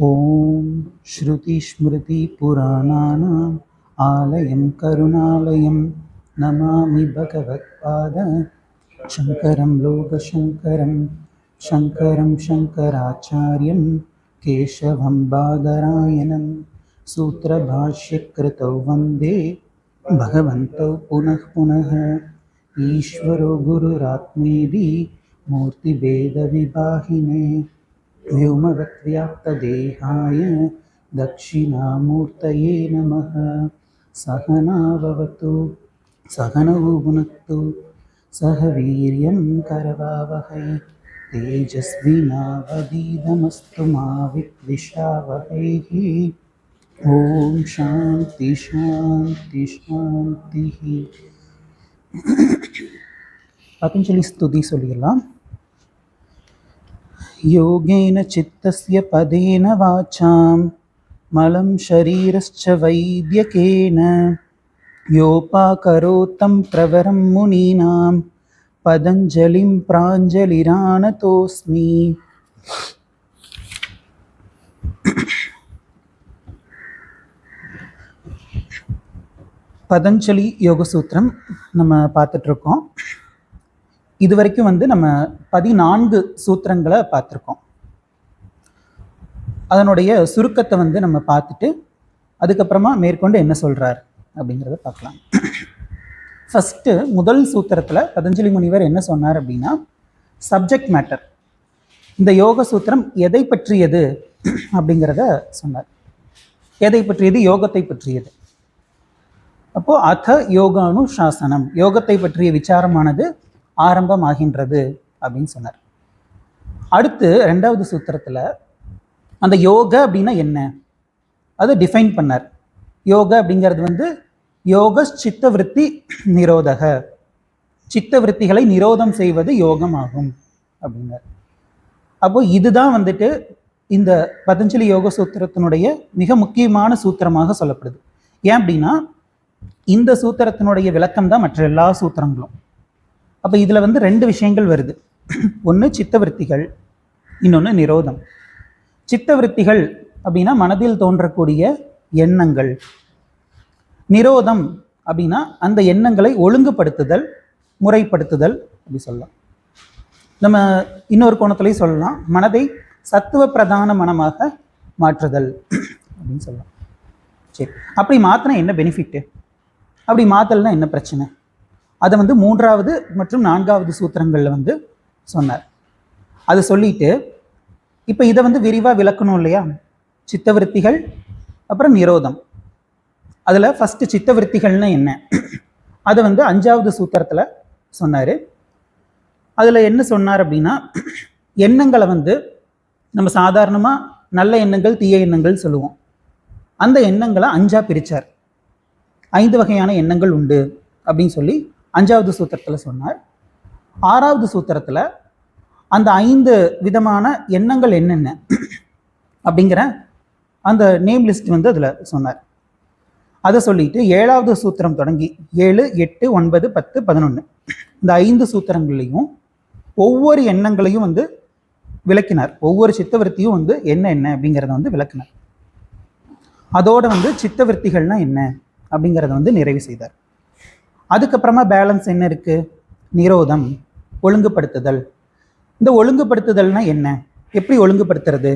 ॐ श्रुतिस्मृतिपुराणानाम् आलयं करुणालयं नमामि भगवत्पाद शङ्करं लोकशङ्करं शङ्करं शङ्कराचार्यं केशवं बादरायणं सूत्रभाष्यकृतौ वन्दे भगवन्तौ पुनः पुनः। ईश्वरो गुरुरात्मेति मूर्तिभेदविभागिने व्योमवद्व्याप्तदेहाय दक्षिणामूर्तये नमः। सहना भवतु सहनौ भुनक्तु सह वीर्यं करवावहै तेजस्विनावधीतमस्तु मा विद्विषावहैः। ॐ शान्ति शान्ति शान्तिः। பதஞ்சலி ஸ்துதி சொல்லிடலாம். योगेन चित्तस्य पदेन वाचां मलं शरीरश्च वैद्यकेन योपाकरोत्तं प्रवरं मुनीनां पतञ्जलिं प्राञ्जलिरानतोऽस्मि. பதஞ்சலி யோக சூத்திரம் நம்ம பார்த்துட்ருக்கோம். இது வரைக்கும் நம்ம 14 சூத்திரங்களை பார்த்துருக்கோம். அதனுடைய சுருக்கத்தை நம்ம பார்த்துட்டு அதுக்கப்புறமா மேற்கொண்டு என்ன சொல்கிறார் அப்படிங்கிறத பார்க்கலாம். ஃபஸ்ட்டு முதல் சூத்திரத்தில் பதஞ்சலி முனிவர் என்ன சொன்னார் அப்படின்னா, சப்ஜெக்ட் மேட்டர், இந்த யோக சூத்திரம் எதை பற்றியது அப்படிங்கிறத சொன்னார். எதை பற்றியது? யோகத்தை பற்றியது. அப்போது அத யோகானு சாசனம், யோகத்தை பற்றிய விசாரமானது ஆரம்பமாகின்றது அப்படின்னு சொன்னார். அடுத்து 2வது சூத்திரத்தில் அந்த யோக அப்படின்னா என்ன அதை டிஃபைன் பண்ணார். யோக அப்படிங்கிறது யோக சித்த விருத்தி நிரோதக, சித்த விருத்திகளை நிரோதம் செய்வது யோகம் ஆகும் அப்படின்னார். அப்போ இதுதான் இந்த பதஞ்சலி யோக சூத்திரத்தினுடைய மிக முக்கியமான சூத்திரமாக சொல்லப்படுது. ஏன் அப்படின்னா இந்த சூத்திரத்தினுடைய விளக்கம் தான் மற்ற எல்லா சூத்திரங்களும். அப்போ இதில் 2 விஷயங்கள் வருது. ஒன்று சித்தவருத்திகள், இன்னொன்று நிரோதம். சித்தவருத்திகள் அப்படின்னா மனதில் தோன்றக்கூடிய எண்ணங்கள். நிரோதம் அப்படின்னா அந்த எண்ணங்களை ஒழுங்குபடுத்துதல், முறைப்படுத்துதல் அப்படி சொல்லலாம். நம்ம இன்னொரு கோணத்துலேயும் சொல்லலாம், மனதை சத்துவ பிரதான மனமாக மாற்றுதல் அப்படின்னு சொல்லலாம். சரி, அப்படி மாற்றினா என்ன பெனிஃபிட்டு, அப்படி மாற்றல்னா என்ன பிரச்சனை, அதை 3வது மற்றும் 4வது சூத்திரங்களில் சொன்னார். அதை சொல்லிட்டு இப்போ இதை விரிவாக விளக்கணும் இல்லையா. சித்தவருத்திகள் அப்புறம் நிரோதம். அதில் ஃபஸ்ட்டு சித்தவருத்திகள்னா என்ன, அதை 5வது சூத்திரத்தில் சொன்னார். அதில் என்ன சொன்னார் அப்படின்னா, எண்ணங்களை நம்ம சாதாரணமாக நல்ல எண்ணங்கள் தீய எண்ணங்கள் சொல்லுவோம். அந்த எண்ணங்களை 5ஆக பிரித்தார். 5 வகையான எண்ணங்கள் உண்டு அப்படின்னு சொல்லி 5வது சூத்திரத்தில் சொன்னார். 6வது சூத்திரத்தில் அந்த 5 விதமான எண்ணங்கள் என்னென்ன அப்படிங்கிற அந்த நேம் லிஸ்ட் அதில் சொன்னார். அதை சொல்லிட்டு 7வது சூத்திரம் தொடங்கி 7, 8, 9, 10, 11 இந்த 5 சூத்திரங்கள்லையும் ஒவ்வொரு எண்ணங்களையும் விளக்கினார். ஒவ்வொரு சித்தவருத்தியும் என்ன என்ன அப்படிங்கிறத விளக்கினார். அதோட சித்தவருத்திகள்னா என்ன அப்படிங்கிறத நிறைவு செய்தார். அதுக்கப்புறமா பேலன்ஸ் என்ன இருக்குது, நிரோதம், ஒழுங்குபடுத்துதல். இந்த ஒழுங்குபடுத்துதல்னா என்ன, எப்படி ஒழுங்குபடுத்துறது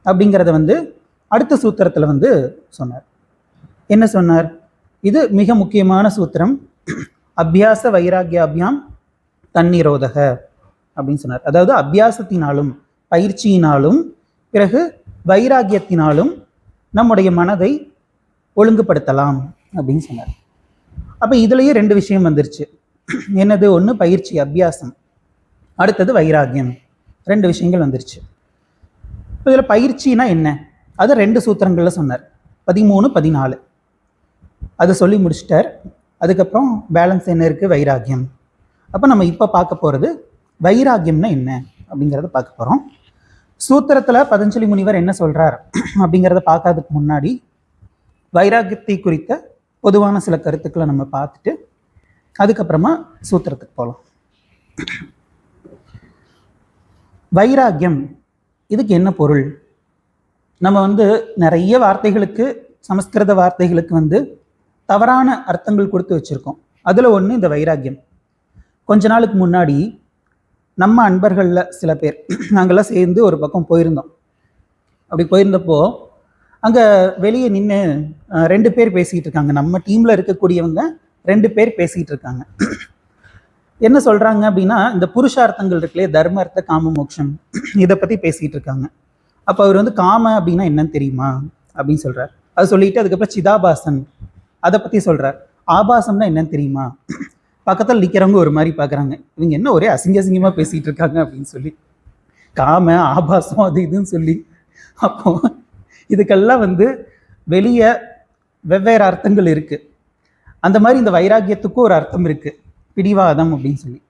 அப்படிங்கிறத அடுத்த சூத்திரத்தில் சொன்னார். என்ன சொன்னார்? இது மிக முக்கியமான சூத்திரம். அபியாச வைராகியாபியாம் தன்னிரோதக அப்படின்னு சொன்னார். அதாவது அபியாசத்தினாலும் பயிற்சியினாலும் பிறகு வைராகியத்தினாலும் நம்முடைய மனதை ஒழுங்குபடுத்தலாம் அப்படின்னு சொன்னார். அப்போ இதுலேயே 2 விஷயம் வந்துருச்சு. என்னது? ஒன்று பயிற்சி அபியாசம், அடுத்தது வைராகியம். 2 விஷயங்கள் வந்துருச்சு. இதில் பயிற்சினா என்ன, அது 2 சூத்திரங்களில் சொன்னார். 13, 14 அதை சொல்லி முடிச்சிட்டார். அதுக்கப்புறம் பேலன்ஸ் என்ன இருக்குது, வைராகியம். அப்போ நம்ம இப்போ பார்க்க போகிறது வைராகியம்னா என்ன அப்படிங்கிறத பார்க்க போகிறோம். சூத்திரத்தில் பதஞ்சலி முனிவர் என்ன சொல்கிறார் அப்படிங்கிறத பார்க்கறதுக்கு முன்னாடி வைராகியத்தை குறித்த பொதுவான சில கருத்துக்களை நம்ம பார்த்துட்டு அதுக்கப்புறமா சூத்திரத்துக்கு போகலாம். வைராகியம் இதுக்கு என்ன பொருள் நம்ம வந்து நிறைய வார்த்தைகளுக்கு, சமஸ்கிருத வார்த்தைகளுக்கு வந்து தவறான அர்த்தங்கள் கொடுத்து வச்சுருக்கோம். அதில் ஒன்று இந்த வைராக்கியம். கொஞ்ச நாளுக்கு முன்னாடி நம்ம அன்பர்களில் சில பேர் நாங்கள்லாம் சேர்ந்து ஒரு பக்கம் போயிருந்தோம். அப்படி போயிருந்தப்போ அங்கே வெளியே நின்று 2 பேர் பேசிக்கிட்டு இருக்காங்க. நம்ம டீமில் இருக்கக்கூடியவங்க 2 பேர் பேசிக்கிட்டு இருக்காங்க. என்ன சொல்கிறாங்க அப்படின்னா, இந்த புருஷார்த்தங்கள் இருக்குல்லையே, தர்ம அர்த்த காம மோட்சம், இதை பற்றி பேசிக்கிட்டு இருக்காங்க. அப்போ அவர் வந்து காம அப்படின்னா என்னன்னு தெரியுமா அப்படின்னு சொல்கிறார். அது சொல்லிட்டு அதுக்கப்புறம் சிதாபாசன் அதை பற்றி சொல்கிறார். ஆபாசம்னா என்னன்னு தெரியுமா? பக்கத்தில் நிற்கிறவங்க ஒரு மாதிரி பார்க்குறாங்க, இவங்க என்ன ஒரே அசிங்கமாக பேசிகிட்டு இருக்காங்க அப்படின்னு சொல்லி. காம ஆபாசம் அது இதுன்னு சொல்லி. அப்போ இதுக்கெல்லாம் வந்து வெளியே வெவ்வேறு அர்த்தங்கள் இருக்குது. அந்த மாதிரி இந்த வைராக்கியத்துக்கும் ஒரு அர்த்தம் இருக்குது, பிடிவாதம் அப்படின்னு சொல்லி.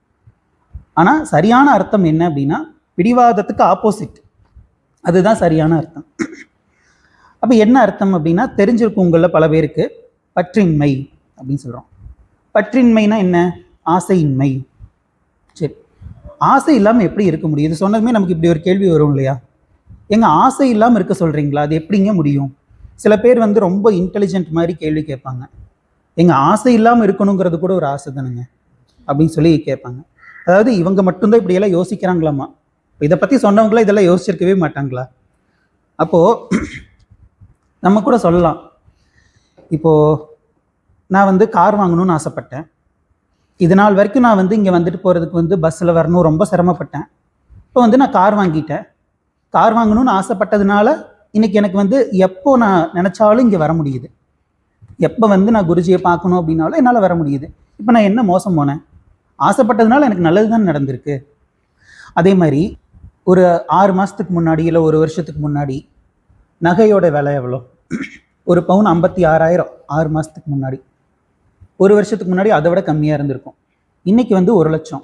ஆனால் சரியான அர்த்தம் என்ன அப்படின்னா, பிடிவாதத்துக்கு ஆப்போசிட், அதுதான் சரியான அர்த்தம். அப்போ என்ன அர்த்தம் அப்படின்னா, தெரிஞ்சிருக்கும் உங்களில் பல பேருக்கு, பற்றின்மை அப்படின்னு சொல்கிறோம். பற்றின்மைனா என்ன? ஆசையின்மை. சரி, ஆசை இல்லாமல் எப்படி இருக்க முடியும்? இது சொன்னதுமே நமக்கு இப்படி ஒரு கேள்வி வரும் இல்லையா, எங்க ஆசை இல்லாமல் இருக்க சொல்கிறீங்களா, அது எப்படிங்க முடியும்? சில பேர் வந்து ரொம்ப இன்டெலிஜென்ட் மாதிரி கேள்வி கேட்பாங்க. எங்கள் ஆசை இல்லாமல் இருக்கணுங்கிறது கூட ஒரு ஆசை தானுங்க அப்படின்னு சொல்லி கேட்பாங்க. அதாவது இவங்க மட்டும்தான் இப்படியெல்லாம் யோசிக்கிறாங்களாமா. இதை பற்றி சொன்னவங்களாம் இதெல்லாம் யோசிச்சிருக்கவே மாட்டாங்களா? அப்போது நம்ம கூட சொல்லலாம், இப்போது நான் வந்து கார் வாங்கணும்னு ஆசைப்பட்டேன். இது நாள் வரைக்கும் நான் வந்து இங்கே வந்துட்டு போகிறதுக்கு வந்து பஸ்ஸில் வரணும், ரொம்ப சிரமப்பட்டேன். இப்போ வந்து நான் கார் வாங்கிட்டேன். கார் வாங்கணும்னு ஆசைப்பட்டதுனால இன்றைக்கி எனக்கு வந்து எப்போ நான் நினச்சாலும் இங்கே வர முடியுது. எப்போ வந்து நான் குருஜியை பார்க்கணும் அப்படின்னாலும் என்னால் வர முடியுது. இப்போ நான் என்ன மோசம் போனேன்? ஆசைப்பட்டதுனால எனக்கு நல்லது தான் நடந்திருக்கு. அதே மாதிரி ஒரு 6 மாதத்துக்கு முன்னாடி இல்லை 1 வருஷத்துக்கு முன்னாடி நகையோட விலை எவ்வளோ? ஒரு பவுன் 56,000 6 மாதத்துக்கு முன்னாடி. 1 வருஷத்துக்கு முன்னாடி அதை விட கம்மியாக இருந்திருக்கும். இன்றைக்கி வந்து 1 லட்சம்.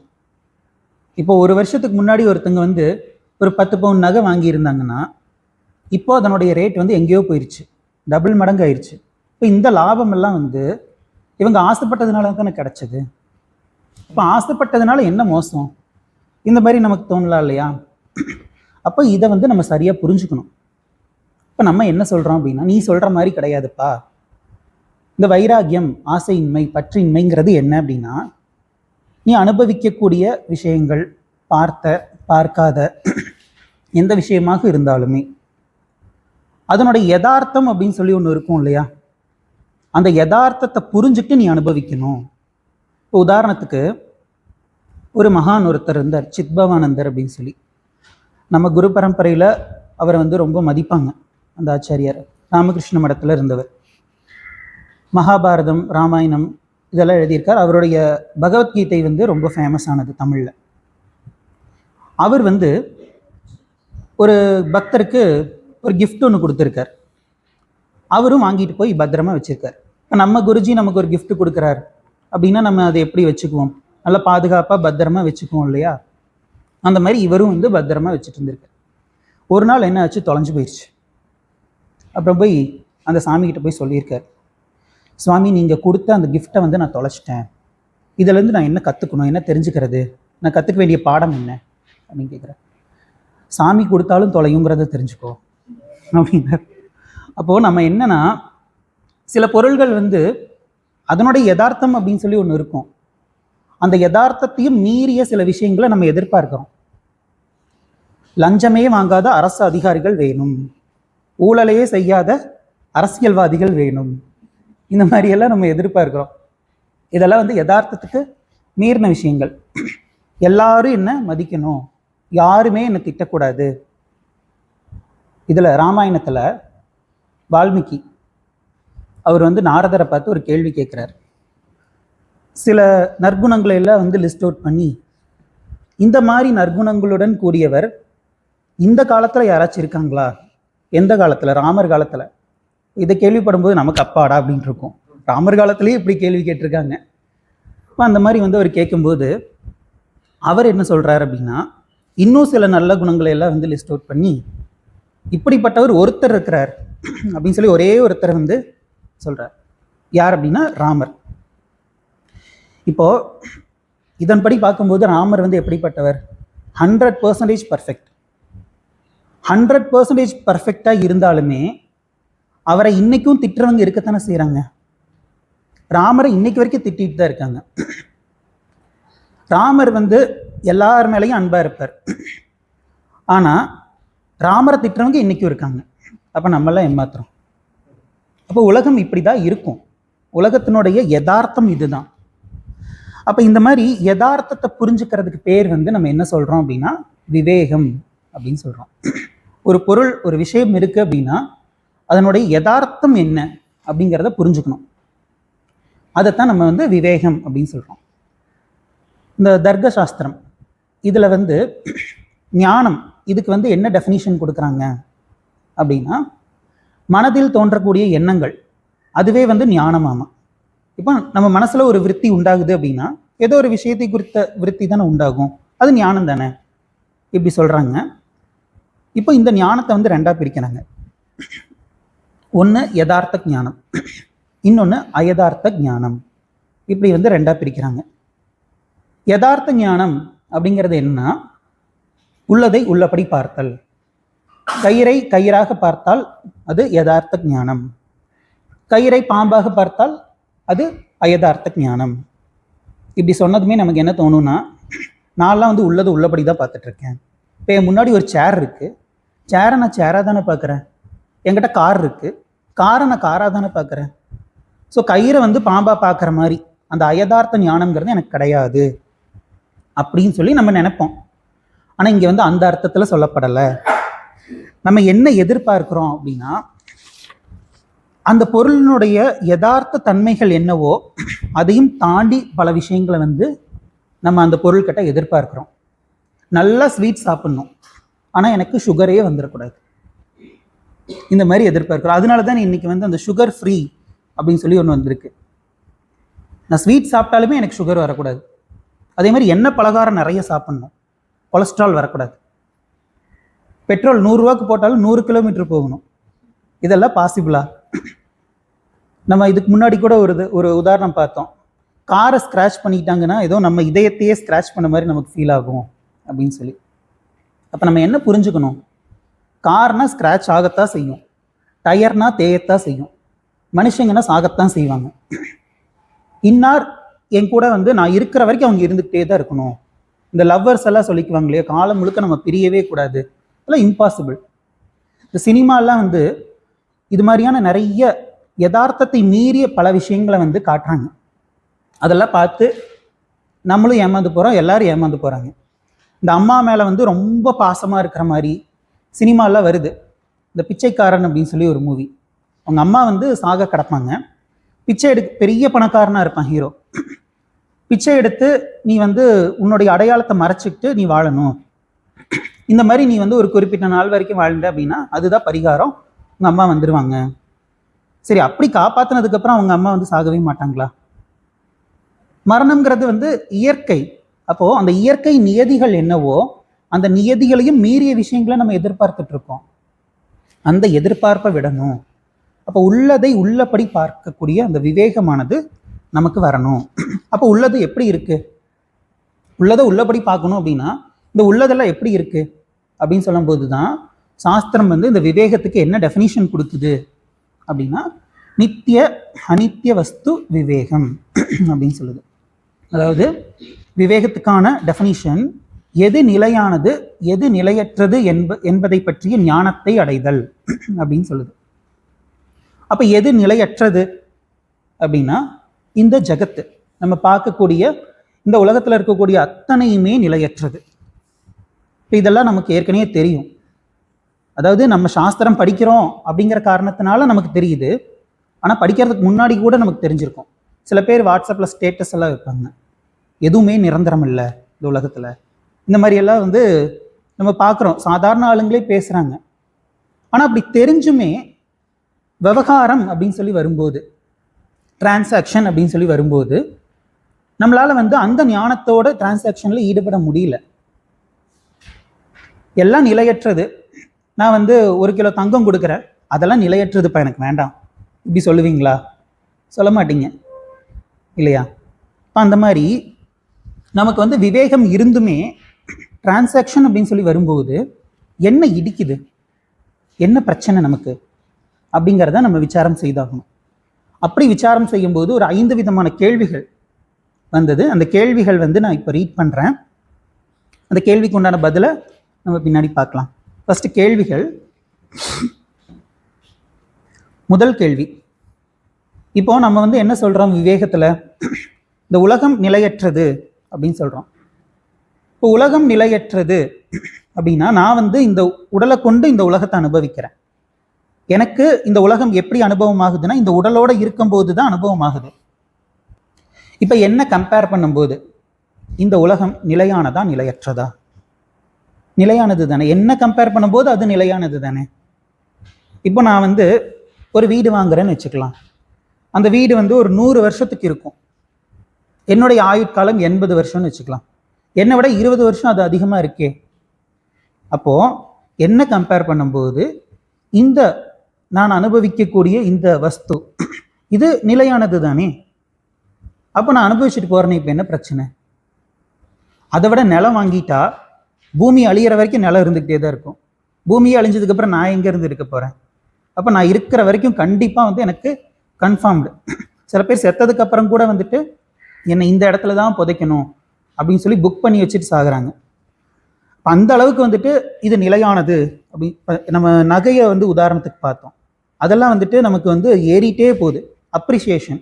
இப்போ 1 வருஷத்துக்கு முன்னாடி ஒருத்தங்க வந்து ஒரு 10 பவுன் நகை வாங்கியிருந்தாங்கன்னா இப்போ அதனுடைய ரேட் வந்து எங்கேயோ போயிடுச்சு, டபுள் மடங்கு ஆயிடுச்சு. இப்போ இந்த லாபம் எல்லாம் வந்து இவங்க ஆசைப்பட்டதுனால தானே கிடச்சது. இப்போ ஆசைப்பட்டதுனால என்ன மோசம்? இந்த மாதிரி நமக்கு தோணலாம் இல்லையா? அப்போ இதை வந்து நம்ம சரியாக புரிஞ்சுக்கணும். இப்போ நம்ம என்ன சொல்கிறோம் அப்படின்னா, நீ சொல்கிற மாதிரி கிடையாதுப்பா. இந்த வைராக்கியம், ஆசையின்மை, பற்றின்மைங்கிறது என்ன அப்படின்னா, நீ அனுபவிக்கக்கூடிய விஷயங்கள், பார்க்காத எந்த விஷயமாக இருந்தாலுமே அதனுடைய யதார்த்தம் அப்படின்னு சொல்லி ஒன்று இருக்கும் இல்லையா, அந்த யதார்த்தத்தை புரிஞ்சுட்டு நீ அனுபவிக்கணும். இப்போ உதாரணத்துக்கு ஒரு மகான் ஒருத்தர் இருந்தார், சித்பவானந்தர் அப்படின்னு சொல்லி. நம்ம குரு பரம்பரையில் அவரை வந்து ரொம்ப மதிப்பாங்க. அந்த ஆச்சாரியார் ராமகிருஷ்ண மடத்தில் இருந்தவர். மகாபாரதம், ராமாயணம் இதெல்லாம் எழுதியிருக்கார். அவருடைய பகவத்கீதை வந்து ரொம்ப ஃபேமஸானது தமிழில். அவர் வந்து ஒரு பக்தருக்கு ஒரு கிஃப்ட் ஒன்று கொடுத்துருக்கார். அவரும் வாங்கிட்டு போய் பத்திரமா வச்சுருக்கார். இப்போ நம்ம குருஜி நமக்கு ஒரு கிஃப்ட் கொடுக்குறார் அப்படின்னா நம்ம அதை எப்படி வச்சுக்குவோம்? நல்லா பாதுகாப்பாக பத்திரமா வச்சுக்குவோம் இல்லையா? அந்த மாதிரி இவரும் வந்து பத்திரமா வச்சுட்டு இருந்திருக்கார். ஒரு நாள் என்ன ஆச்சு, தொலைஞ்சு போயிடுச்சு. அப்புறம் போய் அந்த சாமிகிட்ட போய் சொல்லியிருக்கார், சுவாமி நீங்கள் கொடுத்த அந்த கிஃப்டை வந்து நான் தொலைச்சிட்டேன். இதிலேருந்து நான் என்ன கற்றுக்கணும், என்ன தெரிஞ்சுக்கிறது, நான் கற்றுக்க வேண்டிய பாடம் என்ன அப்படின்னு கேட்குறேன். சாமி கொடுத்தாலும் தொலையுங்கிறத தெரிஞ்சுக்கோ அப்படின்னார். அப்போது நம்ம என்னன்னா, சில பொருள்கள் வந்து அதனுடைய யதார்த்தம் அப்படின்னு சொல்லி ஒன்று இருக்கும். அந்த யதார்த்தத்தையும் மீறிய சில விஷயங்களை நம்ம எதிர்பார்க்கிறோம். லஞ்சமே வாங்காத அரசு அதிகாரிகள் வேணும், ஊழலையே செய்யாத அரசியல்வாதிகள் வேணும், இந்த மாதிரியெல்லாம் நம்ம எதிர்பார்க்கிறோம். இதெல்லாம் வந்து யதார்த்தத்துக்கு மீறின விஷயங்கள். எல்லாரும் என்ன மதிக்கணும், யாருமே என்னை திட்டக்கூடாது. இதில் ராமாயணத்தில் வால்மீகி அவர் வந்து நாரதரை பார்த்து ஒரு கேள்வி கேட்குறார். சில நற்குணங்களை எல்லாம் வந்து லிஸ்ட் அவுட் பண்ணி, இந்த மாதிரி நற்குணங்களுடன் கூடியவர் இந்த காலத்தில் யாராச்சும் இருக்காங்களா? எந்த காலத்தில்? ராமர் காலத்தில். இதை கேள்விப்படும்போது நமக்கு அப்பாடா அப்படின்ட்டு இருக்கும். ராமர் காலத்திலேயே இப்படி கேள்வி கேட்டிருக்காங்க. இப்போ அந்த மாதிரி வந்து அவர் கேட்கும்போது அவர் என்ன சொல்கிறார் அப்படின்னா, இன்னும் சில நல்ல குணங்களை எல்லாம் வந்து லிஸ்ட் அவுட் பண்ணி, இப்படிப்பட்டவர் ஒருத்தர் இருக்கிறார் அப்படின்னு சொல்லி ஒரே ஒருத்தர் வந்து சொல்கிறார். யார் அப்படின்னா ராமர். இப்போது இதன்படி பார்க்கும்போது ராமர் வந்து எப்படிப்பட்டவர்? 100% பர்ஃபெக்ட். 100% பர்ஃபெக்டாக இருந்தாலுமே அவரை இன்னைக்கும் திட்டுறவங்க இருக்கத்தானே செய்கிறாங்க. ராமரை இன்னைக்கு வரைக்கும் திட்டிட்டு தான் இருக்காங்க. ராமர் வந்து எல்லார் மேலேயும் அன்பாக இருப்பார். ஆனால் ராமரை திட்டுறவங்க இன்னைக்கும் இருக்காங்க. அப்போ நம்மளாம் ஏமாத்துறோம். அப்போ உலகம் இப்படி தான் இருக்கும். உலகத்தினுடைய யதார்த்தம் இதுதான். அப்போ இந்த மாதிரி யதார்த்தத்தை புரிஞ்சுக்கிறதுக்கு பேர் வந்து நம்ம என்ன சொல்கிறோம் அப்படின்னா விவேகம் அப்படின்னு சொல்கிறோம். ஒரு பொருள், ஒரு விஷயம் இருக்குது அப்படின்னா அதனுடைய யதார்த்தம் என்ன அப்படிங்கிறத புரிஞ்சுக்கணும். அதைத்தான் நம்ம வந்து விவேகம் அப்படின்னு சொல்கிறோம். இந்த தர்க்க சாஸ்திரம் இதில் வந்து ஞானம் இதுக்கு வந்து என்ன டெஃபினிஷன் கொடுக்குறாங்க அப்படின்னா, மனதில் தோன்றக்கூடிய எண்ணங்கள் அதுவே வந்து ஞானமாமா. இப்போ நம்ம மனசில் ஒரு விருத்தி உண்டாகுது அப்படின்னா ஏதோ ஒரு விஷயத்தை குறித்த விருத்தி தானே உண்டாகும், அது ஞானம் தானே இப்படி சொல்கிறாங்க. இப்போ இந்த ஞானத்தை வந்து ரெண்டாக பிரிக்கிறாங்க. ஒன்று யதார்த்த ஞானம், இன்னொன்று அயதார்த்த ஞானம். இப்படி வந்து ரெண்டாக பிரிக்கிறாங்க. யதார்த்த ஞானம் அப்படிங்கிறது என்னன்னா, உள்ளதை உள்ளபடி பார்த்தல். கயிறை கயிறாக பார்த்தால் அது யதார்த்த ஞானம், கயிறை பாம்பாக பார்த்தால் அது அயதார்த்த ஞானம். இப்படி சொன்னதுமே நமக்கு என்ன தோணும்னா, நான்லாம் வந்து உள்ளது உள்ளபடி தான் பார்த்துட்டு இருக்கேன். இப்போ என் முன்னாடி ஒரு சேர் இருக்குது, சேரை நான் சேராக தானே பார்க்குறேன். என்கிட்ட கார் இருக்குது, காரை நான் காராக தானே பார்க்குறேன். ஸோ கயிறை வந்து பாம்பாக பார்க்குற மாதிரி அந்த அயதார்த்த ஞானம்ங்கிறது எனக்கு கிடையாது அப்படின்னு சொல்லி நம்ம நினைப்போம். ஆனால் இங்கே வந்து அந்த அர்த்தத்தில் சொல்லப்படலை. நம்ம என்ன எதிர்பார்க்கிறோம் அப்படின்னா, அந்த பொருளினுடைய யதார்த்த தன்மைகள் என்னவோ அதையும் தாண்டி பல விஷயங்களை வந்து நம்ம அந்த பொருள்கிட்ட எதிர்பார்க்கிறோம். நல்லா ஸ்வீட் சாப்பிட்ணும், ஆனால் எனக்கு சுகரே வந்துடக்கூடாது, இந்த மாதிரி எதிர்பார்க்கிறோம். அதனால தான் இன்னைக்கு வந்து அந்த சுகர் ஃப்ரீ அப்படின்னு சொல்லி ஒன்று வந்திருக்கு. நான் ஸ்வீட் சாப்பிட்டாலுமே எனக்கு சுகர் வரக்கூடாது. அதே மாதிரி எண்ணெய் பலகாரம் நிறைய சாப்பிட்ணும், கொலஸ்ட்ரால் வரக்கூடாது. பெட்ரோல் 100 ரூபாய்க்கு போட்டாலும் 100 கிலோமீட்டர் போகணும். இதெல்லாம் பாசிபிளா? நம்ம இதுக்கு முன்னாடி கூட ஒரு உதாரணம் பார்த்தோம். காரை ஸ்க்ராட்ச் பண்ணிக்கிட்டாங்கன்னா ஏதோ நம்ம இதயத்தையே ஸ்க்ராட்ச் பண்ண மாதிரி நமக்கு ஃபீல் ஆகும் அப்படின்னு சொல்லி. அப்போ நம்ம என்ன புரிஞ்சுக்கணும், கார்னா ஸ்க்ராட்ச் ஆகத்தான் செய்யும், டயர்னா தேயத்தான் செய்யும், மனுஷங்கன்னா சாகத்தான் செய்வாங்க. இன்னார் என் கூட வந்து நான் இருக்கிற வரைக்கும் அவங்க இருந்துகிட்டே தான் இருக்கணும். இந்த லவ்வர்ஸ் எல்லாம் சொல்லிக்குவாங்க இல்லையா, காலம் முழுக்க நம்ம பிரியவே கூடாது, அதெல்லாம் இம்பாசிபிள். இந்த சினிமாலாம் வந்து இது மாதிரியான நிறைய யதார்த்தத்தை மீறிய பல விஷயங்களை வந்து காட்டுறாங்க. அதெல்லாம் பார்த்து நம்மளும் ஏமாந்து போகிறோம், எல்லாரும் ஏமாந்து போகிறாங்க. இந்த அம்மா மேலே வந்து ரொம்ப பாசமாக இருக்கிற மாதிரி சினிமாலாம் வருது. இந்த பிச்சைக்காரன் அப்படின்னு சொல்லி ஒரு மூவி. அவங்க அம்மா வந்து சாக கிடப்பாங்க, பிச்சை பெரிய பணக்காரனாக இருப்பான் ஹீரோ. பிச்சை எடுத்து நீ வந்து உன்னுடைய அடையாளத்தை மறைச்சிக்கிட்டு நீ வாழணும், இந்த மாதிரி நீ வந்து ஒரு குறிப்பிட்ட நாள் வரைக்கும் வாழ்ந்த அப்படின்னா அதுதான் பரிகாரம், உங்கள் அம்மா வந்துடுவாங்க. சரி, அப்படி காப்பாற்றினதுக்கப்புறம் அவங்க அம்மா வந்து சாகவே மாட்டாங்களா? மரணம்ங்கிறது வந்து இயற்கை. அப்போது அந்த இயற்கை நியதிகள் என்னவோ அந்த நியதிகளையும் மீறிய விஷயங்களை நம்ம எதிர்பார்த்துட்டு இருக்கோம். அந்த எதிர்பார்ப்பை விடணும். அப்போ உள்ளதை உள்ளபடி பார்க்கக்கூடிய அந்த விவேகமானது நமக்கு வரணும். அப்போ உள்ளது எப்படி இருக்கு, உள்ளதை உள்ளபடி பார்க்கணும் அப்படின்னா இந்த உள்ளதெல்லாம் எப்படி இருக்கு அப்படின்னு சொல்லும்போது தான் சாஸ்திரம் வந்து இந்த விவேகத்துக்கு என்ன டெஃபினிஷன் கொடுக்குது அப்படின்னா, நித்திய அனித்திய வஸ்து விவேகம் அப்படின்னு சொல்லுது. அதாவது விவேகத்துக்கான டெஃபினிஷன் எது நிலையானது எது நிலையற்றது என்பதை பற்றிய ஞானத்தை அடைதல் அப்படின்னு சொல்லுது. அப்போ எது நிலையற்றது அப்படின்னா, இந்த ஜகத்து நம்ம பார்க்கக்கூடிய இந்த உலகத்தில் இருக்கக்கூடிய அத்தனையுமே நிலையற்றது. இப்போ இதெல்லாம் நமக்கு ஏற்கனவே தெரியும். அதாவது நம்ம சாஸ்திரம் படிக்கிறோம் அப்படிங்கிற காரணத்தினால நமக்கு தெரியுது, ஆனால் படிக்கிறதுக்கு முன்னாடி கூட நமக்கு தெரிஞ்சிருக்கும். சில பேர் வாட்ஸ்அப்பில் ஸ்டேட்டஸ் எல்லாம் வைப்பாங்க, எதுவுமே நிரந்தரம் இல்லை இந்த உலகத்தில், இந்த மாதிரியெல்லாம் வந்து நம்ம பார்க்குறோம். சாதாரண ஆளுங்களே பேசுகிறாங்க. ஆனால் அப்படி தெரிஞ்சுமே விவகாரம் அப்படின்னு சொல்லி வரும்போது, டிரான்சாக்ஷன் அப்படின்னு சொல்லி வரும்போது நம்மளால் வந்து அந்த ஞானத்தோட டிரான்சாக்ஷனில் ஈடுபட முடியல. எல்லாம் நிலையற்றது. நான் வந்து 1 கிலோ தங்கம் கொடுக்குறேன், அதெல்லாம் நிலையற்றதுப்பா, எனக்கு வேண்டாம், இப்படி சொல்லுவீங்களா? சொல்ல மாட்டீங்க இல்லையா? அந்த மாதிரி நமக்கு வந்து விவேகம் இருந்துமே டிரான்சாக்ஷன் அப்படின்னு சொல்லி வரும்போது என்ன இடிக்குது, என்ன பிரச்சனை நமக்கு அப்படிங்கிறத நம்ம விசாரம் செய்தாகணும். அப்படி விசாரம் செய்யும்போது ஒரு 5 விதமான கேள்விகள் வந்தது. அந்த கேள்விகள் நான் இப்போ ரீட் பண்ணுறேன். அந்த கேள்விக்கு உண்டான பதிலை நம்ம பின்னாடி பார்க்கலாம். ஃபர்ஸ்ட் கேள்விகள். முதல் கேள்வி, இப்போ நம்ம என்ன சொல்கிறோம் விவேகத்தில், இந்த உலகம் நிலையற்றது அப்படின்னு சொல்கிறோம். இப்போ உலகம் நிலையற்றது அப்படின்னா நான் இந்த உடலை கொண்டு இந்த உலகத்தை அனுபவிக்கிறேன். எனக்கு இந்த உலகம் எப்படி அனுபவம் ஆகுதுன்னா இந்த உடலோட இருக்கும்போது தான் அனுபவம் ஆகுது. இப்போ என்ன கம்பேர் பண்ணும்போது இந்த உலகம் நிலையானதா நிலையற்றதா? நிலையானது தானே. என்ன கம்பேர் பண்ணும்போது அது நிலையானது தானே. இப்போ நான் ஒரு வீடு வாங்குறேன்னு வச்சுக்கலாம். அந்த வீடு ஒரு 100 வருஷத்துக்கு இருக்கும். என்னுடைய ஆயுட்காலம் 80 வருஷம்னு வச்சுக்கலாம். என்னை விட 20 வருஷம் அது அதிகமாக இருக்கே. அப்போது என்ன கம்பேர் பண்ணும்போது இந்த நான் அனுபவிக்கக்கூடிய இந்த வஸ்து இது நிலையானது தானே. அப்போ நான் அனுபவிச்சுட்டு போகிறேன்னு இப்போ என்ன பிரச்சனை? அதை விட நிலம் வாங்கிட்டா பூமி அழியிற வரைக்கும் நிலம் இருந்துக்கிட்டே தான் இருக்கும். பூமியை அழிஞ்சதுக்கப்புறம் நான் எங்கேருந்து இருக்க போகிறேன்? அப்போ நான் இருக்கிற வரைக்கும் கண்டிப்பாக எனக்கு கன்ஃபார்ம்டு. சில பேர் செத்ததுக்கு அப்புறம் கூட என்னை இந்த இடத்துல தான் புதைக்கணும் அப்படின்னு சொல்லி புக் பண்ணி வச்சுட்டு சாகுறாங்க. அந்த அளவுக்கு இது நிலையானது. அப்படி நம்ம நகையை உதாரணத்துக்கு பார்த்தோம். அதெல்லாம் நமக்கு ஏறிட்டே போகுது. அப்ரிசியேஷன்,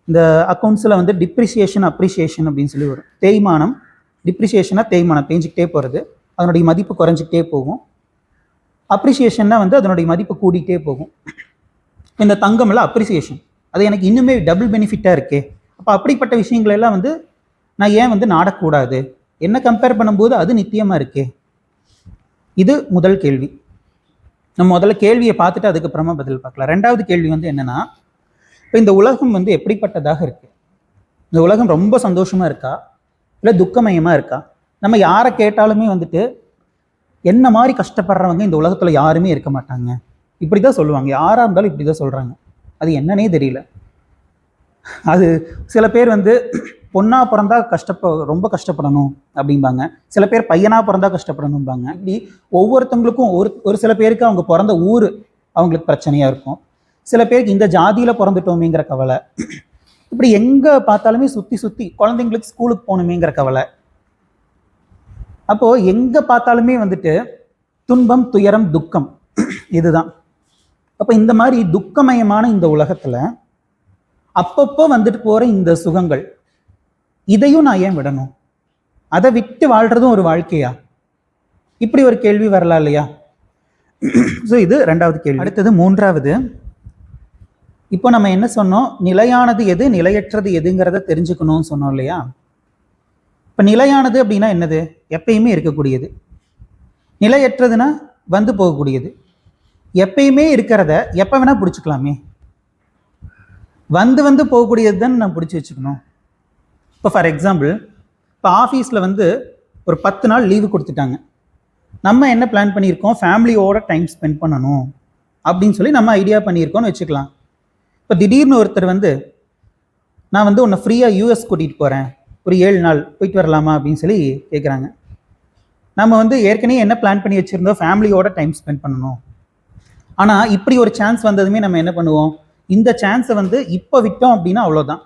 இந்த அக்கௌண்ட்ஸில் டிப்ரிசியேஷன் அப்ரிசியேஷன் அப்படின்னு சொல்லி வரும். தேய்மானம், டிப்ரிசியேஷனாக தேய்மானம் தேஞ்சிக்கிட்டே போகிறது, அதனுடைய மதிப்பு குறைஞ்சிக்கிட்டே போகும். அப்ரிசியேஷன்னா அதனுடைய மதிப்பு கூடிக்கிட்டே போகும். இந்த தங்கமெல்லாம் அப்ரிசியேஷன், அது எனக்கு இன்னுமே டபுள் பெனிஃபிட்டாக இருக்கே. அப்போ அப்படிப்பட்ட விஷயங்கள் எல்லாம் நான் ஏன் நாடக்கூடாது? என்ன கம்பேர் பண்ணும்போது அது நித்தியமாக இருக்கே. இது முதல் கேள்வி. நம்ம முதல்ல கேள்வியை பார்த்துட்டு அதுக்கப்புறமா பதில் பார்க்கலாம். ரெண்டாவது கேள்வி என்னன்னா, இப்போ இந்த உலகம் எப்படிப்பட்டதாக இருக்கு? இந்த உலகம் ரொம்ப சந்தோஷமா இருக்கா, இல்லை துக்கமயமா இருக்கா? நம்ம யாரை கேட்டாலுமே என்ன மாதிரி கஷ்டப்படுறவங்க இந்த உலகத்துல யாருமே இருக்க மாட்டாங்க, இப்படிதான் சொல்லுவாங்க. யாரா இருந்தாலும் இப்படிதான் சொல்றாங்க. அது என்னன்னே தெரியல. அது சில பேர் பொண்ணா பிறந்தா ரொம்ப கஷ்டப்படணும் அப்படிம்பாங்க. சில பேர் பையனா பிறந்தா கஷ்டப்படணும்பாங்க. இப்படி ஒவ்வொருத்தவங்களுக்கும் ஒரு சில பேருக்கு அவங்க பிறந்த ஊர் அவங்களுக்கு பிரச்சனையா இருக்கும். சில பேருக்கு இந்த ஜாதியில பிறந்துட்டோமேங்கிற கவலை. இப்படி எங்க பார்த்தாலுமே சுத்தி சுத்தி குழந்தைங்களுக்கு ஸ்கூலுக்கு போகணுமேங்கிற கவலை. அப்போ எங்க பார்த்தாலுமே துன்பம், துயரம், துக்கம், இதுதான். அப்ப இந்த மாதிரி துக்கமயமான இந்த உலகத்துல அப்பப்போ போற இந்த சுகங்கள், இதையும் நான் ஏன் விடணும்? அதை விட்டு வாழ்றதும் ஒரு வாழ்க்கையா? இப்படி ஒரு கேள்வி வரலாம் இல்லையா? ஸோ இது ரெண்டாவது கேள்வி. அடுத்தது மூன்றாவது. இப்போ நம்ம என்ன சொன்னோம்? நிலையானது எது, நிலையற்றது எதுங்கிறத தெரிஞ்சுக்கணும்னு சொன்னோம் இல்லையா? இப்போ நிலையானது அப்படின்னா என்னது? எப்பயுமே இருக்கக்கூடியது. நிலையற்றதுன்னா போகக்கூடியது. எப்பயுமே இருக்கிறத எப்போ வேணா பிடிச்சிக்கலாமே. போகக்கூடியது தான் நான் பிடிச்சி வச்சுக்கணும். இப்போ ஃபார் எக்ஸாம்பிள், இப்போ ஆஃபீஸில் ஒரு 10 நாள் லீவு கொடுத்துட்டாங்க. நம்ம என்ன பிளான் பண்ணியிருக்கோம்? ஃபேமிலியோட டைம் ஸ்பெண்ட் பண்ணணும் அப்படின்னு சொல்லி நம்ம ஐடியா பண்ணியிருக்கோம்னு வச்சுக்கலாம். இப்போ திடீர்னு ஒருத்தர் நான் உன்னை ஃப்ரீயாக யூஎஸ் கூட்டிகிட்டு போகிறேன், ஒரு 7 நாள் போயிட்டு வரலாமா அப்படின்னு சொல்லி கேட்குறாங்க. நம்ம ஏற்கனவே என்ன பிளான் பண்ணி வச்சுருந்தோம்? ஃபேமிலியோட டைம் ஸ்பெண்ட் பண்ணணும். ஆனால் இப்படி ஒரு சான்ஸ் வந்ததுமே நம்ம என்ன பண்ணுவோம்? இந்த சான்ஸை இப்போ விட்டோம் அப்படின்னா அவ்வளோதான்.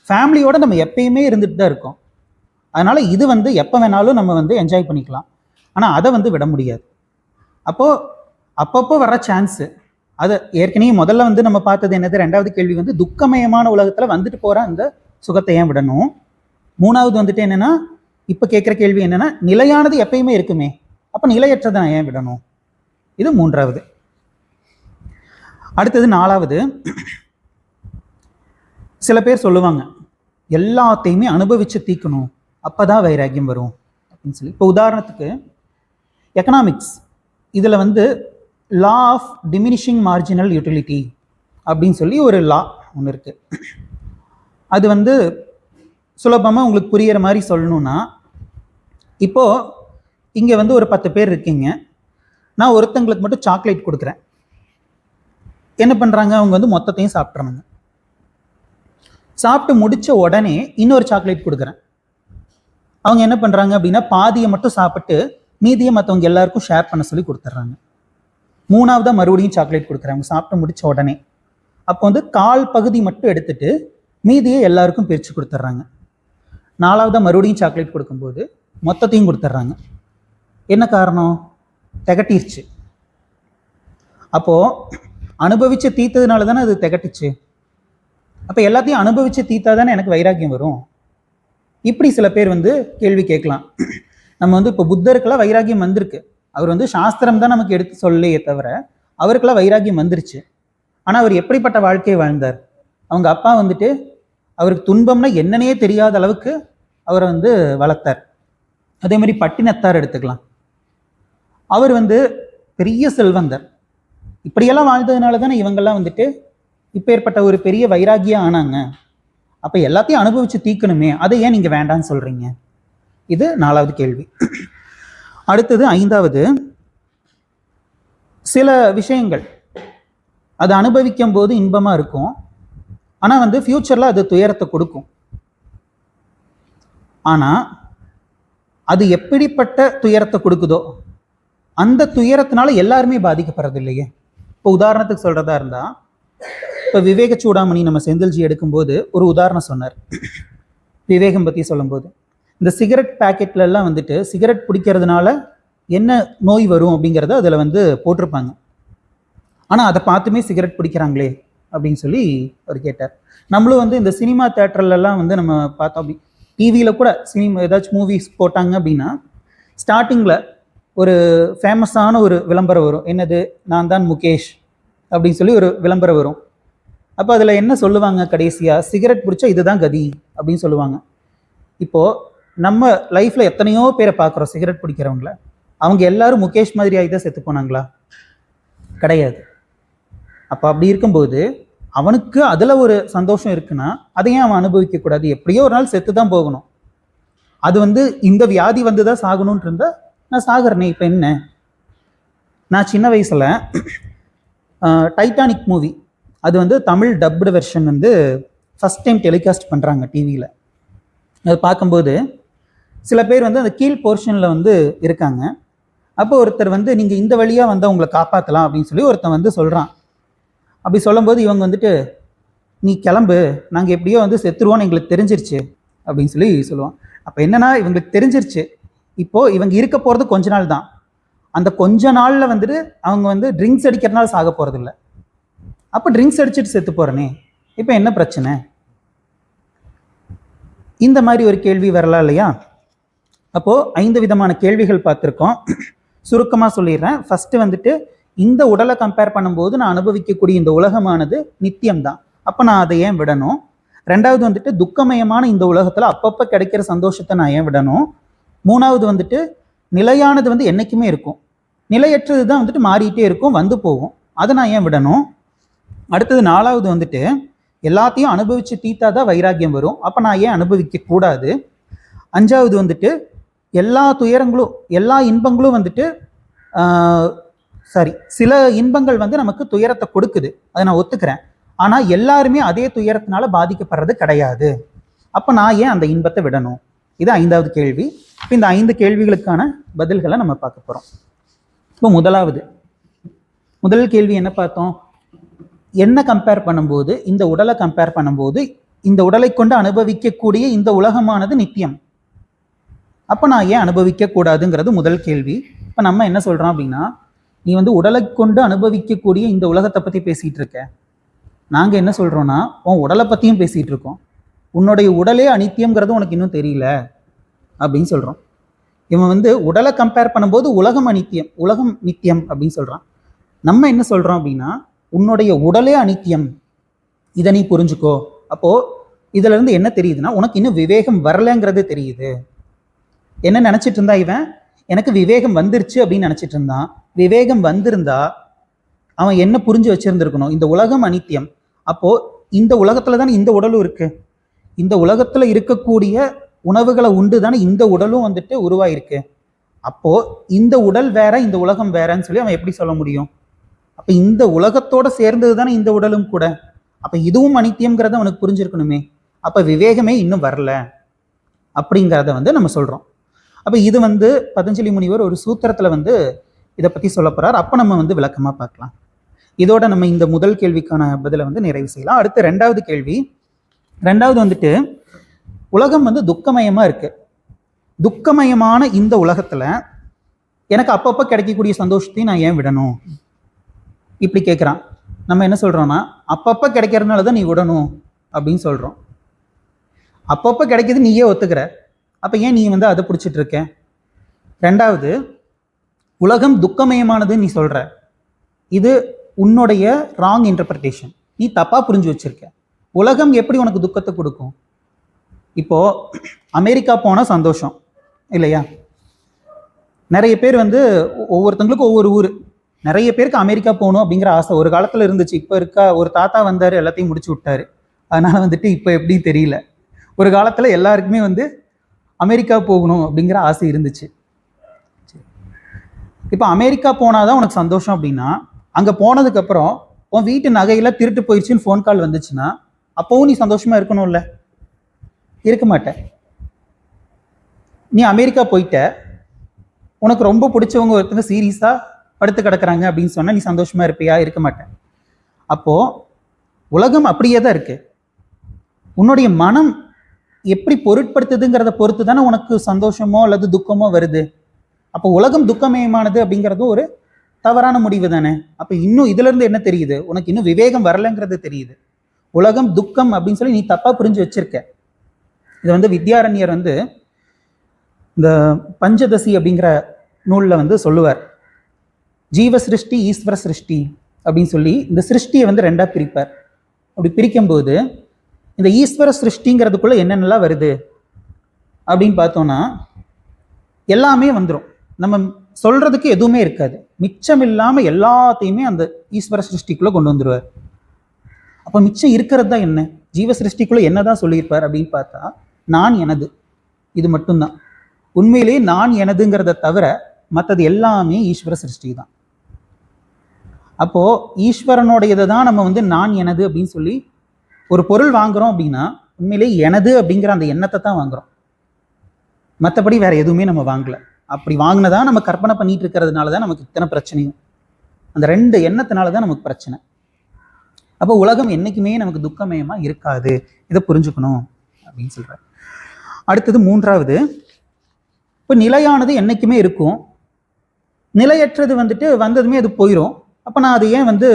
ஃபேமிலியோட நம்ம எப்பயுமே இருந்துட்டு தான் இருக்கோம். அதனால் இது எப்போ வேணாலும் நம்ம என்ஜாய் பண்ணிக்கலாம். ஆனால் அதை விட முடியாது. அப்போது அப்பப்போ வர சான்ஸு, அதை ஏற்கனவே முதல்ல நம்ம பார்த்தது என்னது? ரெண்டாவது கேள்வி துக்கமயமான உலகத்தில் போகிற அந்த சுகத்தை ஏன் விடணும்? மூணாவது என்னென்னா, இப்போ கேட்குற கேள்வி என்னென்னா, நிலையானது எப்பயுமே இருக்குமே, அப்போ நிலையற்றதை நான் ஏன் விடணும்? இது மூன்றாவது. அடுத்தது நாலாவது. சில பேர் சொல்லுவாங்க, எல்லாத்தையுமே அனுபவிச்சு தீக்கணும், அப்போதான் வைராக்கியம் வரும் அப்படின்னு சொல்லி. இப்போ உதாரணத்துக்கு எக்கனாமிக்ஸ், இதில் law of diminishing marginal utility அப்படின்னு சொல்லி ஒரு லா ஒன்று இருக்குது. அது சுலபமாக உங்களுக்கு புரிகிற மாதிரி சொல்லணும்னா, இப்போது இங்கே ஒரு 10 பேர் இருக்கீங்க. நான் ஒருத்தங்களுக்கு மட்டும் சாக்லேட் கொடுக்குறேன். என்ன பண்ணுறாங்க? அவங்க மொத்தத்தையும் சாப்பிட்றாங்க. சாப்பிட்டு முடித்த உடனே இன்னொரு சாக்லேட் கொடுக்குறேன். அவங்க என்ன பண்ணுறாங்க அப்படின்னா, பாதியை மட்டும் சாப்பிட்டு மீதியை மற்றவங்க எல்லாருக்கும் ஷேர் பண்ண சொல்லி கொடுத்துட்றாங்க. மூணாவதா மறுபடியும் சாக்லேட் கொடுக்குறாங்க சாப்பிட்டு முடிச்ச உடனே. அப்போ வந்து கால் பகுதி மட்டும் எடுத்துட்டு மீதியை எல்லாருக்கும் பிரித்து கொடுத்துட்றாங்க. நாலாவதா மறுபடியும் சாக்லேட் கொடுக்கும்போது மொத்தத்தையும் கொடுத்துட்றாங்க. என்ன காரணம்? திகட்டிருச்சு. அப்போது அனுபவித்து தீர்த்ததுனால தானே அது திகட்டுச்சு. அப்போ எல்லாத்தையும் அனுபவித்து தீர்த்தா தானே எனக்கு வைராக்கியம் வரும். இப்படி சில பேர் வந்து கேள்வி கேட்கலாம். நம்ம வந்து இப்போ புத்தருக்கெல்லாம் வைராக்கியம் வந்திருக்கு. அவர் வந்து சாஸ்திரம் தான் நமக்கு எடுத்து சொல்லையே தவிர அவருக்கெல்லாம் வைராக்கியம் வந்துருச்சு. ஆனால் அவர் எப்படிப்பட்ட வாழ்க்கையை வாழ்ந்தார்? அவங்க அப்பா வந்துட்டு அவருக்கு துன்பம்னா என்னன்னே தெரியாத அளவுக்கு அவரை வந்து வளர்த்தார். அதே மாதிரி பட்டினத்தார் எடுத்துக்கலாம். அவர் வந்து பெரிய செல்வந்தர். இப்படியெல்லாம் வாழ்ந்ததுனால தானே இவங்கெல்லாம் வந்துட்டு இப்போ ஏற்பட்ட ஒரு பெரிய வைராகியம் ஆனாங்க. அப்போ எல்லாத்தையும் அனுபவித்து தீக்கணுமே, அதை ஏன் நீங்கள் வேண்டான்னு சொல்கிறீங்க? இது நாலாவது கேள்வி. அடுத்தது ஐந்தாவது, சில விஷயங்கள் அதை அனுபவிக்கும் போது இன்பமாக இருக்கும், ஆனால் வந்து ஃப்யூச்சரில் அது துயரத்தை கொடுக்கும். ஆனால் அது எப்படிப்பட்ட துயரத்தை கொடுக்குதோ அந்த துயரத்தினால எல்லாருமே பாதிக்கப்படுறது இல்லையே. இப்போ உதாரணத்துக்கு சொல்கிறதா இருந்தால், இப்போ விவேக சூடாமணி நம்ம செந்தில்ஜி எடுக்கும்போது ஒரு உதாரணம் சொன்னார். விவேகம் பற்றி சொல்லும்போது இந்த சிகரெட் பேக்கெட்லலாம் வந்துட்டு சிகரெட் பிடிக்கிறதுனால என்ன நோய் வரும் அப்படிங்கிறத அதில் வந்து போட்டிருப்பாங்க. ஆனால் அதை பார்த்துமே சிகரெட் பிடிக்கிறாங்களே அப்படின்னு சொல்லி அவர் கேட்டார். நம்மளும் வந்து இந்த சினிமா தேட்டர்லலாம் வந்து நம்ம பார்த்தோம், அப்படி டிவியில் கூட சினிமா ஏதாச்சும் மூவிஸ் போட்டாங்க அப்படின்னா ஸ்டார்டிங்கில் ஒரு ஃபேமஸான ஒரு விளம்பரம் வரும். என்னது? நான் தான் முகேஷ் அப்படின்னு சொல்லி ஒரு விளம்பரம் வரும். அப்போ அதில் என்ன சொல்லுவாங்க? கடைசியாக சிகரெட் பிடிச்சா இதுதான் கதி அப்படின்னு சொல்லுவாங்க. இப்போது நம்ம லைஃப்பில் எத்தனையோ பேரை பார்க்குறோம் சிகரெட் பிடிக்கிறவங்கள. அவங்க எல்லாரும் முகேஷ் மாதிரி ஆகிதான் செத்து போனாங்களா? கிடையாது. அப்போ அப்படி இருக்கும்போது அவனுக்கு அதில் ஒரு சந்தோஷம் இருக்குன்னா அதையும் அவன் அனுபவிக்கக்கூடாது? எப்படியோ ஒரு நாள் செத்து தான் போகணும். அது வந்து இந்த வியாதி வந்து தான் சாகணும்னு இருந்தால் நான் சாகிறேனே, இப்போ என்ன? நான் சின்ன வயசில் டைட்டானிக் மூவி, அது வந்து தமிழ் டப்டு வெர்ஷன் வந்து ஃபஸ்ட் டைம் டெலிகாஸ்ட் பண்ணுறாங்க டிவியில். அது பார்க்கும்போது சில பேர் வந்து அந்த கீழ் போர்ஷனில் வந்து இருக்காங்க. அப்போ ஒருத்தர் வந்து நீங்கள் இந்த வழியாக வந்து உங்களை காப்பாற்றலாம் அப்படின்னு சொல்லி ஒருத்தன் வந்து சொல்கிறான். அப்படி சொல்லும்போது இவங்க வந்துட்டு, நீ கிளம்பு, நாங்கள் எப்படியோ வந்து செத்துருவோன்னு எங்களுக்கு தெரிஞ்சிருச்சு அப்படின்னு சொல்லி சொல்லுவான். அப்போ என்னன்னா, இவங்களுக்கு தெரிஞ்சிருச்சு இப்போது இவங்க இருக்க போகிறது கொஞ்ச நாள் தான். அந்த கொஞ்ச நாளில் வந்துட்டு அவங்க வந்து ட்ரிங்க்ஸ் அடிக்கிறதுனால சாக போகிறது இல்லை. அப்போ ட்ரிங்க்ஸ் அடிச்சுட்டு செத்து போகிறனே, இப்போ என்ன பிரச்சனை? இந்த மாதிரி ஒரு கேள்வி வரலாம் இல்லையா? அப்போது 5 விதமான கேள்விகள் பார்த்துருக்கோம். சுருக்கமாக சொல்லிடுறேன். ஃபஸ்ட்டு வந்துட்டு, இந்த உடலை கம்பேர் பண்ணும்போது நான் அனுபவிக்கக்கூடிய இந்த உலகமானது நித்தியம்தான், அப்போ நான் அதை ஏன் விடணும்? ரெண்டாவது வந்துட்டு, துக்கமயமான இந்த உலகத்தில் அப்பப்போ கிடைக்கிற சந்தோஷத்தை நான் ஏன் விடணும்? மூணாவது வந்துட்டு, நிலையானது வந்து என்றைக்குமே இருக்கும், நிலையற்றது தான் வந்துட்டு மாறிட்டே இருக்கும், வந்து போகும், அதை நான் ஏன் விடணும்? அடுத்தது நாலாவது வந்துட்டு, எல்லாத்தையும் அனுபவித்து தீத்தா தான் வைராக்கியம் வரும், அப்போ நான் ஏன் அனுபவிக்க கூடாது? அஞ்சாவது வந்துட்டு, எல்லா துயரங்களும் எல்லா இன்பங்களும் வந்துட்டு சில இன்பங்கள் வந்து நமக்கு துயரத்தை கொடுக்குது, அதை நான் ஒத்துக்கிறேன். ஆனால் எல்லாருமே அதே துயரத்தினால பாதிக்கப்படுறது கிடையாது, அப்போ நான் ஏன் அந்த இன்பத்தை விடணும்? இது 5வது கேள்வி. இப்போ இந்த 5 கேள்விகளுக்கான பதில்களை நம்ம பார்க்க போகிறோம். இப்போ முதல் கேள்வி என்ன பார்த்தோம்? என்ன கம்பேர் பண்ணும்போது, இந்த உடலை கம்பேர் பண்ணும்போது இந்த உடலை கொண்டு அனுபவிக்கக்கூடிய இந்த உலகமானது நித்தியம், அப்போ நான் ஏன் அனுபவிக்க கூடாதுங்கிறது முதல் கேள்வி. இப்போ நம்ம என்ன சொல்கிறோம் அப்படின்னா, நீ வந்து உடலை கொண்டு அனுபவிக்கக்கூடிய இந்த உலகத்தை பற்றி பேசிகிட்டு இருக்க, நாங்கள் என்ன சொல்கிறோன்னா உன் உடலை பற்றியும் பேசிகிட்டு இருக்கோம், உன்னுடைய உடலே அனித்தியம்ங்கிறது உனக்கு இன்னும் தெரியல அப்படின்னு சொல்கிறோம். இவன் வந்து உடலை கம்பேர் பண்ணும்போது உலகம் அனித்தியம், உலகம் நித்தியம் அப்படின்னு சொல்கிறான். நம்ம என்ன சொல்கிறோம் அப்படின்னா, உன்னுடைய உடலே அனித்தியம், இதை நீ புரிஞ்சுக்கோ. அப்போது இதிலிருந்து என்ன தெரியுதுன்னா, உனக்கு இன்னும் விவேகம் வரலைங்கிறது தெரியுது. என்ன நினச்சிட்டு இருந்தா இவன்? எனக்கு விவேகம் வந்துருச்சு அப்படின்னு நினச்சிட்டு இருந்தான். விவேகம் வந்திருந்தா அவன் என்ன புரிஞ்சு வச்சிருந்துருக்கணும்? இந்த உலகம் அனித்தியம், அப்போது இந்த உலகத்தில் தானே இந்த உடலும் இருக்குது, இந்த உலகத்தில் இருக்கக்கூடிய உணவுகளை உண்டு தானே இந்த உடலும் வந்துட்டு உருவாயிருக்கு, அப்போது இந்த உடல் வேற இந்த உலகம் வேறன்னு சொல்லி அவன் எப்படி சொல்ல முடியும்? அப்போ இந்த உலகத்தோடு சேர்ந்தது தானே இந்த உடலும் கூட, அப்போ இதுவும் அனித்தியம்ங்கிறத அவனுக்கு புரிஞ்சிருக்கணுமே. அப்போ விவேகமே இன்னும் வரல அப்படிங்கிறத வந்து நம்ம சொல்கிறோம். அப்போ இது வந்து பதஞ்சலி முனிவர் ஒரு சூத்திரத்தில் வந்து இதை பற்றி சொல்ல போகிறார். அப்போ நம்ம வந்து விளக்கமாக பார்க்கலாம். இதோட நம்ம இந்த முதல் கேள்விக்கான பதிலை வந்து நிறைவு செய்யலாம். அடுத்து ரெண்டாவது கேள்வி. ரெண்டாவது வந்துட்டு, உலகம் வந்து துக்கமயமாக இருக்கு. துக்கமயமான இந்த உலகத்தில் எனக்கு அப்பப்போ கிடைக்கக்கூடிய சந்தோஷத்தையும் நான் ஏன் விடணும் இப்படி கேட்குறான். நம்ம என்ன சொல்கிறோன்னா, அப்பப்போ கிடைக்கிறதுனால தான் நீ விடணும் அப்படின்னு சொல்கிறோம். அப்பப்போ கிடைக்கிது நீயே ஒத்துக்கிற, அப்போ ஏன் நீ வந்து அதை பிடிச்சிட்டு இருக்க? ரெண்டாவது, உலகம் துக்கமயமானதுன்னு நீ சொல்கிற, இது உன்னுடைய ராங் இன்டர்பிரிட்டேஷன். நீ தப்பாக புரிஞ்சு வச்சிருக்க. உலகம் எப்படி உனக்கு துக்கத்தை கொடுக்கும்? இப்போது அமெரிக்கா போனால் சந்தோஷம் இல்லையா? நிறைய பேர் வந்து ஒவ்வொருத்தங்களுக்கும் ஒவ்வொரு ஊர். நிறைய பேருக்கு அமெரிக்கா போகணும் அப்படிங்கிற ஆசை ஒரு காலத்தில் இருந்துச்சு. இப்போ இருக்கா? ஒரு தாத்தா வந்தார், எல்லாத்தையும் முடிச்சு விட்டாரு. அதனால் வந்துட்டு இப்போ எப்படி தெரியல. ஒரு காலத்தில் எல்லாருக்குமே வந்து அமெரிக்கா போகணும் அப்படிங்கிற ஆசை இருந்துச்சு. இப்போ அமெரிக்கா போனாதான் உனக்கு சந்தோஷம் அப்படின்னா, அங்கே போனதுக்கப்புறம் உன் வீட்டு நகையெல்லாம் திருட்டு போயிடுச்சுன்னு ஃபோன் கால் வந்துச்சுன்னா அப்போவும் நீ சந்தோஷமாக இருக்கணும்ல? இருக்க மாட்டேன். நீ அமெரிக்கா போயிட்ட, உனக்கு ரொம்ப பிடிச்சவங்க ஒருத்தங்க சீரியஸாக படுத்து கிடக்குறாங்க அப்படின்னு சொன்னால் நீ சந்தோஷமாக இருப்பியா? இருக்க மாட்டேன். அப்போது உலகம் அப்படியே தான் இருக்குது. உன்னுடைய மனம் எப்படி பொருட்படுத்துதுங்கிறத பொறுத்து தானே உனக்கு சந்தோஷமோ அல்லது துக்கமோ வருது. அப்போ உலகம் துக்கமயமானது அப்படிங்கிறதும் ஒரு தவறான முடிவு தானே. அப்போ இன்னும் இதுலேருந்து என்ன தெரியுது? உனக்கு இன்னும் விவேகம் வரலைங்கிறது தெரியுது. உலகம் துக்கம் அப்படின்னு சொல்லி நீ தப்பாக புரிஞ்சு வச்சிருக்க. இது வந்து வித்யாரண்யர் வந்து இந்த பஞ்சதசி அப்படிங்கிற நூலில் வந்து சொல்லுவார். ஜீவ சிருஷ்டி, ஈஸ்வர சிருஷ்டி அப்படின்னு சொல்லி இந்த சிருஷ்டியை வந்து ரெண்டாக பிரிப்பார். அப்படி பிரிக்கும்போது இந்த ஈஸ்வர சிருஷ்டிங்கிறதுக்குள்ளே என்னென்னலாம் வருது அப்படின்னு பார்த்தோன்னா எல்லாமே வந்துடும். நம்ம சொல்கிறதுக்கு எதுவுமே இருக்காது. மிச்சம் இல்லாமல் எல்லாத்தையுமே அந்த ஈஸ்வர சிருஷ்டிக்குள்ளே கொண்டு வந்துடுவார். அப்போ மிச்சம் இருக்கிறது தான் என்ன? ஜீவ சிருஷ்டிக்குள்ளே என்ன தான் சொல்லியிருப்பார் அப்படின்னு பார்த்தா, நான் எனது, இது மட்டும்தான். உண்மையிலேயே நான் எனதுங்கிறத தவிர மற்றது எல்லாமே ஈஸ்வர சிருஷ்டி தான். அப்போது ஈஸ்வரனுடையதை தான் நம்ம வந்து நான் எனது அப்படின்னு சொல்லி ஒரு பொருள் வாங்குகிறோம் அப்படின்னா உண்மையிலேயே எனது அப்படிங்கிற அந்த எண்ணத்தை தான் வாங்குகிறோம். மற்றபடி வேறு எதுவுமே நம்ம வாங்கலை. அப்படி வாங்கினதான் நம்ம கற்பனை பண்ணிட்டு இருக்கிறதுனால தான் நமக்கு இத்தனை பிரச்சனையும். அந்த ரெண்டு எண்ணத்தினால தான் நமக்கு பிரச்சனை. அப்போ உலகம் என்றைக்குமே நமக்கு துக்கமயமாக இருக்காது. இதை புரிஞ்சுக்கணும் அப்படின்னு சொல்கிறார். அடுத்தது மூன்றாவது, இப்போ நிலையானது என்றைக்குமே இருக்கும், நிலையற்றது வந்துட்டு வந்ததுமே அது போயிடும். அப்போ நான் அதை ஏன் வந்து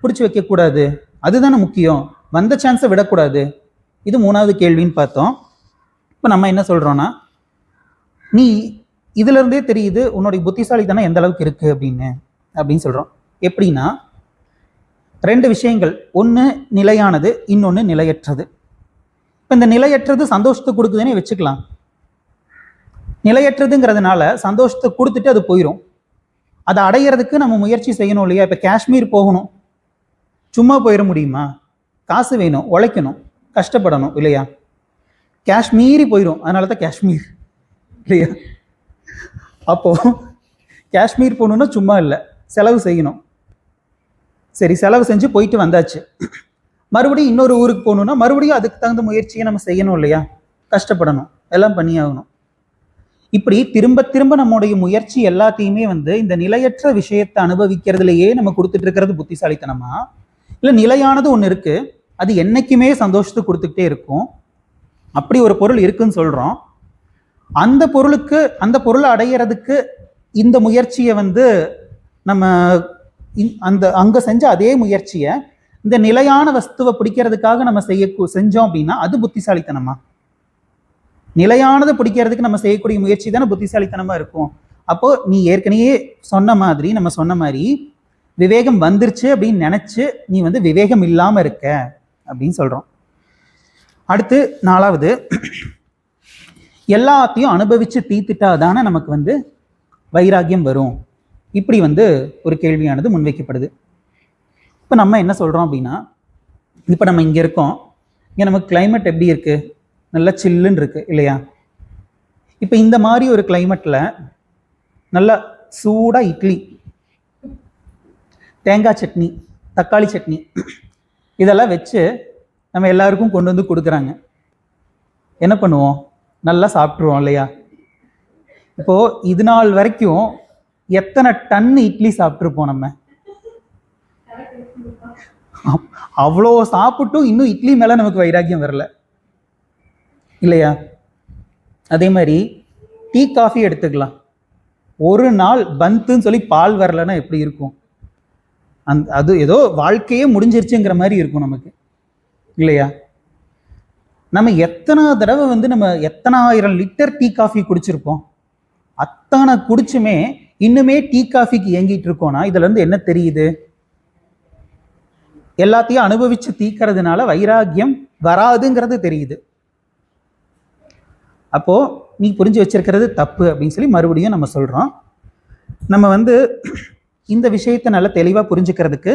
பிடிச்சி வைக்கக்கூடாது? அதுதானே முக்கியம். வந்த சான்ஸை விடக்கூடாது. இது மூணாவது கேள்வின்னு பார்த்தோம். இப்போ நம்ம என்ன சொல்கிறோன்னா, நீ இதிலிருந்தே தெரியுது உன்னுடைய புத்திசாலித்தனம் எந்த அளவுக்கு இருக்குது அப்படின்னு சொல்கிறோம். எப்படின்னா, ரெண்டு விஷயங்கள், ஒன்று நிலையானது, இன்னொன்று நிலையற்றது. இப்போ இந்த நிலையற்றது சந்தோஷத்தை கொடுக்குதுன்னே வச்சுக்கலாம். நிலையற்றதுங்கிறதுனால சந்தோஷத்தை கொடுத்துட்டு அது போயிடும். அதை அடையிறதுக்கு நம்ம முயற்சி செய்யணும் இல்லையா? இப்போ காஷ்மீர் போகணும், சும்மா போயிட முடியுமா? காசு வேணும், உழைக்கணும், கஷ்டப்படணும் இல்லையா? காஷ்மீரி போயிடும். அதனால தான் காஷ்மீர் இல்லையா? அப்போது காஷ்மீர் போகணுன்னா சும்மா இல்லை, செலவு செய்யணும். சரி, செலவு செஞ்சு போயிட்டு வந்தாச்சு. மறுபடியும் இன்னொரு ஊருக்கு போகணுன்னா மறுபடியும் அதுக்கு தகுந்த முயற்சியை நம்ம செய்யணும் இல்லையா? கஷ்டப்படணும், எல்லாம் பண்ணியாகணும். இப்படி திரும்ப திரும்ப நம்முடைய முயற்சி எல்லாத்தையுமே வந்து இந்த நிலையற்ற விஷயத்தை அனுபவிக்கிறதுலையே நம்ம கொடுத்துட்டு இருக்கிறது புத்திசாலித்தனமா? இல்லை நிலையானது ஒன்று இருக்கு, அது என்னைக்குமே சந்தோஷத்தை கொடுத்துக்கிட்டே இருக்கும், அப்படி ஒரு பொருள் இருக்குன்னு சொல்கிறோம். அந்த பொருளை அடையிறதுக்கு இந்த முயற்சியை வந்து நம்ம அங்கே செஞ்ச அதே முயற்சியை இந்த நிலையான வஸ்துவை பிடிக்கிறதுக்காக நம்ம செஞ்சோம் அப்படின்னா அது புத்திசாலித்தனமா? நிலையானதை பிடிக்கிறதுக்கு நம்ம செய்யக்கூடிய முயற்சி தானே புத்திசாலித்தனமா இருக்கும். அப்போ நீ ஏற்கனவே நம்ம சொன்ன மாதிரி விவேகம் வந்துருச்சு அப்படின்னு நினைச்சு நீ வந்து விவேகம் இல்லாம இருக்க அப்படின்னு சொல்றோம். அடுத்து நாலாவது, எல்லாத்தையும் அனுபவிச்சு தீர்த்துட்டா தானே நமக்கு வந்து வைராகியம் வரும். இப்படி வந்து ஒரு கேள்வியானது முன்வைக்கப்படுது. இப்போ நம்ம என்ன சொல்றோம் அப்படின்னா, இப்போ நம்ம இங்கே இருக்கோம், இங்கே நமக்கு கிளைமேட் எப்படி இருக்கு? நல்லா சில்லுன்னு இருக்கு இல்லையா? இப்போ இந்த மாதிரி ஒரு கிளைமேட்டில் நல்லா சூடாக இட்லி, தேங்காய் சட்னி, தக்காளி சட்னி இதெல்லாம் வச்சு நம்ம எல்லாருக்கும் கொண்டு வந்து கொடுக்குறாங்க. என்ன பண்ணுவோம்? நல்லா சாப்பிட்ருவோம் இல்லையா? இப்போது இது நாள் வரைக்கும் எத்தனை டன் இட்லி சாப்பிட்ருப்போம் நம்ம. அவ்வளோ சாப்பிட்டும் இன்னும் இட்லி மேல நமக்கு வைராக்கியம் வரல இல்லையா? அதே மாதிரி டீ காஃபி எடுத்துக்கலாம். ஒரு நாள் பந்துன்னு சொல்லி பால் வரலன்னா எப்படி இருக்கும்? அது ஏதோ வாழ்க்கையே முடிஞ்சிருச்சுங்கிற மாதிரி இருக்கும் நமக்கு இல்லையா? நம்ம எத்தனை தடவை நம்ம எத்தனை ஆயிரம் லிட்டர் டீ காஃபி குடிச்சிருப்போம். அத்தனை குடிச்சுமே இன்னுமே டீ காஃபிக்கு ஏங்கிட்டு இருக்கோம்னா இதுல இருந்து என்ன தெரியுது? எல்லாத்தையும் அனுபவிச்சு தீக்கிறதுனால வைராக்கியம் வராதுங்கிறது தெரியுது. அப்போ நீ புரிஞ்சு வச்சிருக்கிறது தப்பு அப்படின்னு சொல்லி மறுபடியும் நம்ம சொல்றோம். நம்ம இந்த விஷயத்தை நல்லா தெளிவா புரிஞ்சுக்கிறதுக்கு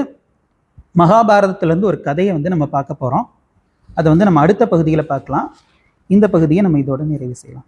மகாபாரதத்துல இருந்து ஒரு கதையை நம்ம பார்க்க போறோம். அதை நம்ம அடுத்த பகுதியில் பார்க்கலாம். இந்த பகுதியை நம்ம இதோட நிறைவு செய்யலாம்.